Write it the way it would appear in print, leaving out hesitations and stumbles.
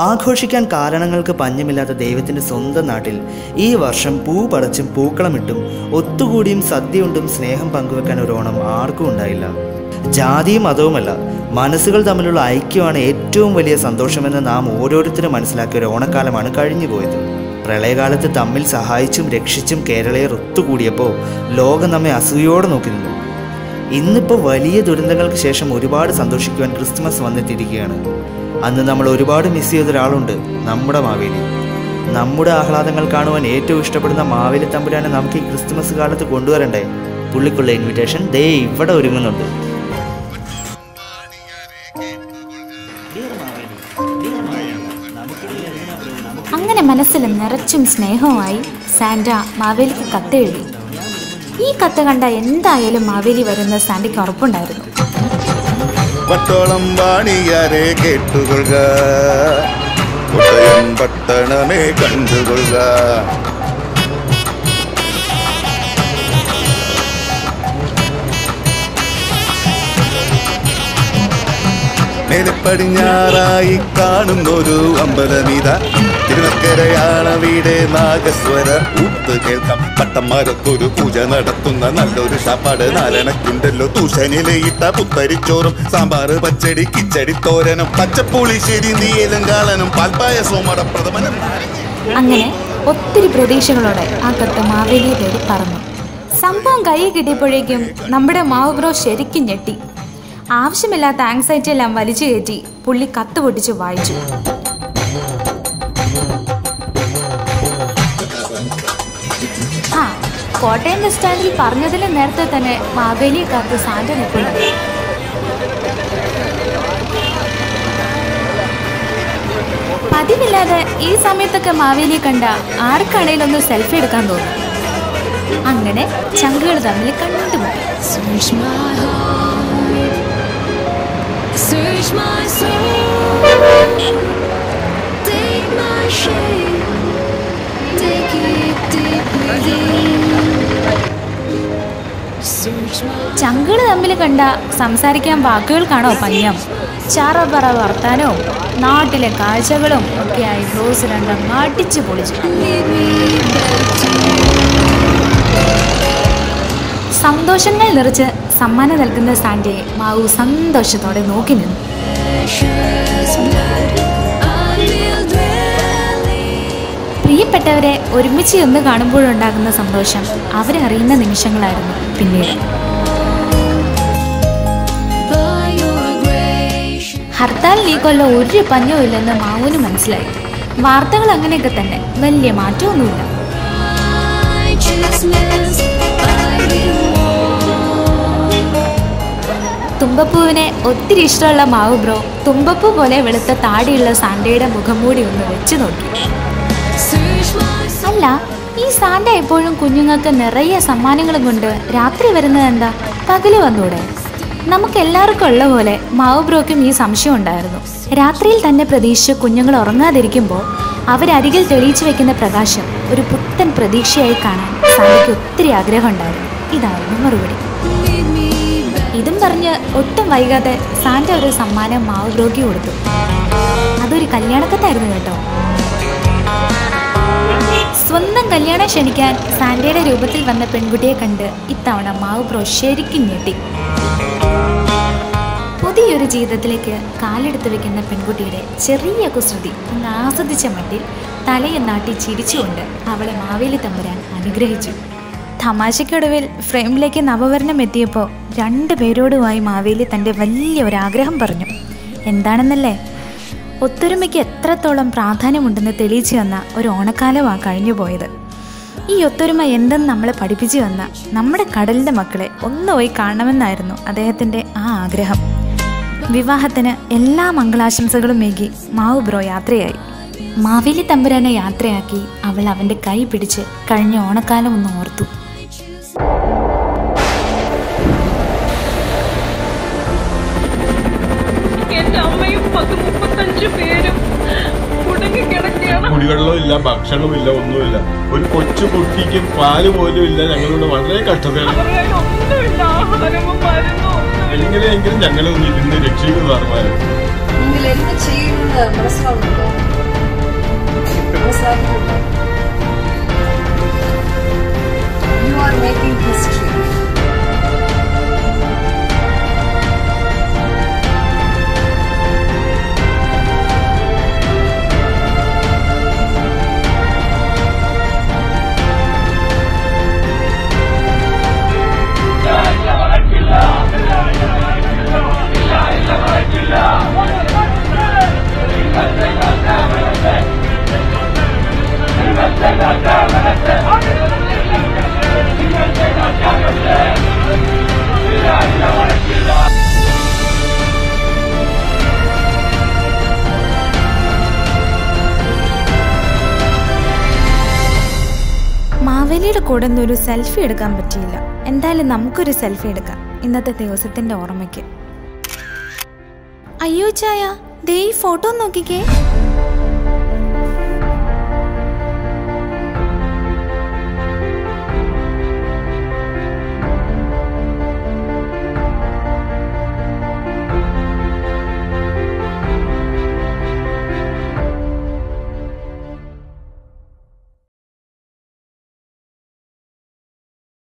ആഘോഷിക്കാൻ കാരണങ്ങൾക്ക് പഞ്ഞമില്ലാത്ത ദൈവത്തിൻ്റെ സ്വന്തം നാട്ടിൽ ഈ വർഷം പൂ പടച്ചും പൂക്കളമിട്ടും ഒത്തുകൂടിയും സദ്യയുണ്ടും സ്നേഹം പങ്കുവെക്കാൻ ഒരു ഓണം ആർക്കും ഉണ്ടായില്ല. ജാതിയും മതവുമല്ല, മനസ്സുകൾ തമ്മിലുള്ള ഐക്യമാണ് ഏറ്റവും വലിയ സന്തോഷമെന്ന് നാം ഓരോരുത്തരും മനസ്സിലാക്കിയ ഒരു ഓണക്കാലമാണ് കഴിഞ്ഞുപോയത്. പ്രളയകാലത്ത് തമ്മിൽ സഹായിച്ചും രക്ഷിച്ചും കേരളീയർ ഒത്തുകൂടിയപ്പോൾ ലോകം നമ്മെ അസൂയോടെ നോക്കി നിന്നു. ഇന്നിപ്പോൾ വലിയ ദുരന്തങ്ങൾക്ക് ശേഷം ഒരുപാട് സന്തോഷിക്കുവാൻ ക്രിസ്മസ് വന്നെത്തിയിരിക്കുകയാണ്. അന്ന് നമ്മൾ ഒരുപാട് മിസ് ചെയ്ത ഒരാളുണ്ട്, നമ്മുടെ മാവേലി. നമ്മുടെ ആഹ്ലാദങ്ങൾ കാണുവാൻ ഏറ്റവും ഇഷ്ടപ്പെടുന്ന മാവേലി തമ്പുരാനെ നമുക്ക് ഈ ക്രിസ്മസ് കാലത്ത് കൊണ്ടുവരണ്ടേ? പുള്ളിക്കുള്ള ഇൻവിറ്റേഷൻ ദേ ഇവിടെ ഒരുങ്ങുന്നുണ്ട്. അങ്ങനെ മനസ്സിൽ നിറച്ചും സ്നേഹവുമായി സാന്റ മാവേലിക്ക് കത്തെഴുതി. ഈ കത്ത് കണ്ട എന്തായാലും മാവേലി വരുന്ന സാന്റയ്ക്ക് ഉറപ്പുണ്ടായിരുന്നു. പട്ടോളം വാണിയാരെ കേട്ടുകൊള്ളുക, പട്ടണമേ കണ്ടുകൊള്ളുക. പടിഞ്ഞാറായി കാണുന്നൊരു അമ്പലമിത, തിരുനക്കരയാണ് വീട് നാഗസ്വര ഊത്ത് കേൾക്കാം. പട്ടന്മാരൊത്തൊരു പൂജ നടത്തുന്ന നല്ലൊരു ഷാപ്പാട് നാരണക്കുണ്ടല്ലോ. തൂഷനിലയിട്ട പുത്തരിച്ചോറും സാമ്പാറ് പച്ചടി കിച്ചടി തോരനും പച്ചപ്പുളിശ്ശേരി നീയലും കാളനും പാൽപ്പായസവും അടപ്രഥമനും. അങ്ങനെ ഒത്തിരി പ്രതീക്ഷകളോടെ ആ കത്ത് മാവേലിയെ തേടി പറന്നു. സംഭവം കൈ കിട്ടിയപ്പോഴേക്കും നമ്മുടെ മാവ് ബ്രോ ശരിക്കും ഞെട്ടി. ആവശ്യമില്ലാത്ത ആങ്സൈറ്റി എല്ലാം വലിച്ചു കയറ്റി പുള്ളി കത്ത് പൊട്ടിച്ച് വായിച്ചു. കോട്ടയം ബസ് സ്റ്റാൻഡിൽ പറഞ്ഞതിന് നേരത്തെ തന്നെ മാവേലിയെ കാത്ത് സാന്റ നിൽപ്പുണ്ട്. പതിവില്ലാതെ ഈ സമയത്തൊക്കെ മാവേലിയെ കണ്ട ആർക്കാണേലും ഒന്ന് സെൽഫി എടുക്കാൻ തോന്നും. അങ്ങനെ ചങ്കുകൾ തമ്മിൽ കണ്ടുമുട്ടി. Search my soul, take my shame, take it deep within. ചങ്കുകൾ തമ്മിൽ കണ്ട സംസാരിക്കാൻ വാക്കുകൾക്കാണോ പഞ്ഞം? ചറപറ വർത്താനവും നാട്ടിലെ കാഴ്ചകളും ഒക്കെയായി ബ്രോസ് രണ്ടും അടിച്ചു പൊളിച്ചു. സന്തോഷങ്ങൾ നിറച്ച് സമ്മാനം നൽകുന്ന സാന്റയെ മാവു സന്തോഷത്തോടെ നോക്കി നിന്നു. പ്രിയപ്പെട്ടവരെ ഒരുമിച്ച് ഒന്ന് കാണുമ്പോഴുണ്ടാകുന്ന സന്തോഷം അവരറിയുന്ന നിമിഷങ്ങളായിരുന്നു പിന്നീട്. ഹർത്താലിന് ഈ കൊല്ലം ഒരു പഞ്ഞവും ഇല്ലെന്ന് മാവുവിന് മനസ്സിലായി. വാർത്തകൾ അങ്ങനെയൊക്കെ തന്നെ, വലിയ മാറ്റമൊന്നുമില്ല. തുമ്പപ്പൂവിനെ ഒത്തിരി ഇഷ്ടമുള്ള മാവു ബ്രോ തുമ്പപ്പൂ പോലെ വെളുത്ത താടിയുള്ള സാന്റയുടെ മുഖംമൂടി ഒന്ന് വെച്ച് നോക്കി. അല്ല, ഈ സാന്റ എപ്പോഴും കുഞ്ഞുങ്ങൾക്ക് നിറയെ സമ്മാനങ്ങളും കൊണ്ട് രാത്രി വരുന്നത് എന്താ? പകല് വന്നൂടെ? നമുക്ക് എല്ലാവർക്കും ഉള്ള പോലെ മാവു ബ്രോയ്ക്കും ഈ സംശയം ഉണ്ടായിരുന്നു. രാത്രിയിൽ തന്നെ പ്രതീക്ഷിച്ച് കുഞ്ഞുങ്ങൾ ഉറങ്ങാതിരിക്കുമ്പോൾ അവരരികിൽ തെളിയിച്ചു വെക്കുന്ന പ്രകാശം ഒരു പുത്തൻ പ്രതീക്ഷയായി കാണാൻ സാന്റയ്ക്ക് ഒത്തിരി ആഗ്രഹം ഉണ്ടായിരുന്നു. ഇതായിരുന്നു മറുപടി. ഇതും പറഞ്ഞ് ഒട്ടും വൈകാതെ സാന്റ ഒരു സമ്മാനം മാവു ബ്രോയ്ക്ക് കൊടുത്തു. അതൊരു കല്യാണക്കത്തായിരുന്നു കേട്ടോ. സ്വന്തം കല്യാണം ക്ഷണിക്കാൻ സാന്റയുടെ രൂപത്തിൽ വന്ന പെൺകുട്ടിയെ കണ്ട് ഇത്തവണ മാവു ബ്രോ ശരിക്കും ഞെട്ടി. പുതിയൊരു ജീവിതത്തിലേക്ക് കാലെടുത്ത് വെക്കുന്ന പെൺകുട്ടിയുടെ ചെറിയ കുസൃതി ഒന്ന് ആസ്വദിച്ച മട്ടിൽ തലയും നാട്ടി ചിരിച്ചുകൊണ്ട് അവളെ മാവേലി തമ്പുരാൻ അനുഗ്രഹിച്ചു. തമാശയ്ക്കൊടുവിൽ ഫ്രെയിമിലേക്ക് നവവരണം എത്തിയപ്പോൾ രണ്ടുപേരോടുമായി മാവേലി തൻ്റെ വലിയ ഒരാഗ്രഹം പറഞ്ഞു. എന്താണെന്നല്ലേ? ഒത്തൊരുമയ്ക്ക് എത്രത്തോളം പ്രാധാന്യമുണ്ടെന്ന് തെളിയിച്ചു തന്ന ഒരു ഓണക്കാലമാണ് കഴിഞ്ഞു പോയത്. ഈ ഒത്തൊരുമ എന്തെന്ന് നമ്മളെ പഠിപ്പിച്ചു തന്ന നമ്മുടെ കടലിൻ്റെ മക്കളെ ഒന്ന് പോയി കാണണമെന്നായിരുന്നു അദ്ദേഹത്തിൻ്റെ ആ ആഗ്രഹം. വിവാഹത്തിന് എല്ലാ മംഗളാശംസകളും മേകി മാവു ബ്രോ യാത്രയായി. മാവേലി തമ്പുരാനെ യാത്രയാക്കി അവൾ അവൻ്റെ കൈ പിടിച്ച് കഴിഞ്ഞ ഓണക്കാലം ഒന്ന് ഓർത്തു. എൻ്റെ അമ്മയും 35 പേരും കുടിവെള്ളവും ഇല്ല, ഭക്ഷണവും ഇല്ല, ഒന്നുമില്ല. ഒരു കൊച്ചു കുട്ടിക്ക് പാല് പോലും ഇല്ല. ഞങ്ങളിവിടെ വളരെ കഷ്ടതയാണ്. എങ്ങനെയെങ്കിലും ഞങ്ങളെ ഒന്ന് ഇരുന്ന് രക്ഷിക്കുന്നു സാർമാര്. You are making history. മാവേലിയുടെ കൂടെ ഒന്നൊരു സെൽഫി എടുക്കാൻ പറ്റിയില്ല. എന്തായാലും നമുക്കൊരു സെൽഫി എടുക്കാം ഇന്നത്തെ ദിവസത്തിന്റെ ഓർമ്മയ്ക്ക്. അയ്യോ ചായ, ദേ ഈ ഫോട്ടോ നോക്കിക്കേ.